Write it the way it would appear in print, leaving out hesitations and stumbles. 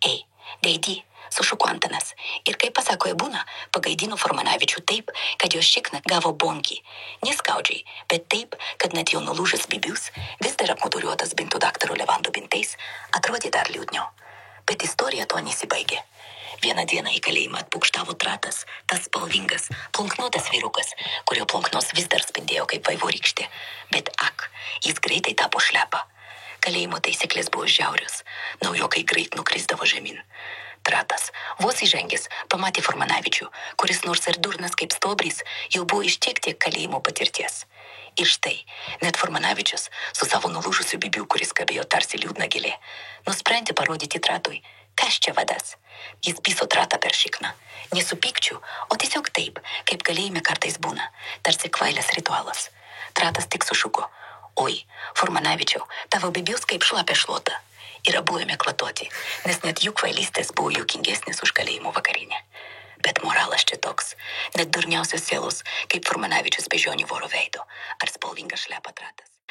Ei, gaidy, sušuko Antanas. Ir kaip pasakoja būna, pagaidino Formanavičių taip, kad jo šikna gavo bonkį. Neskaudžiai, bet taip, kad net jo nulūžęs bibius, vis dar apmoduriuotas bintų daktaro Levando bintais, atrodė dar liūdniau. Bet istorija to nesibaigė. Vieną dieną į kalėjimą atpūkštavo Tratas, tas spalvingas, plunknotas vyrukas, kurio plunknos vis dar spindėjo kaip vaivorykštė. Bet jis greitai tapo šlepa. Kalėjimo taisyklės buvo žiaurios, naujokai greit nukrisdavo žemyn. Tratas, vos įžengęs, pamatė Formanavičių, kuris nors ir durnas kaip stuobrys, jau buvo iš tiek kalėjimo patirties. Ir štai, net Formanavičius, su savo nulūžusiu bibiu, kuris kabėjo tarsi liūdna gėlė, nusprendė parodyti Tratui, kas čia vadas. Jis piso Tratą per šikną. Ne su pykčiu, o tiesiog taip, kaip kalėjime kartais būna, tarsi kvailas ritualas. Tratas tik sušuko: oi, Formanavičiau, tavo bibius kaip šlapia šluota. Ir abu ėmė klatoti, nes net jų kvailystės buvo juokingesnės už kalėjimo vakarinę. Bet moralas čia toks, net durniausios sielos, kaip Formanavičius bežionį voro veido, ar spalvingas šlepa Tratas.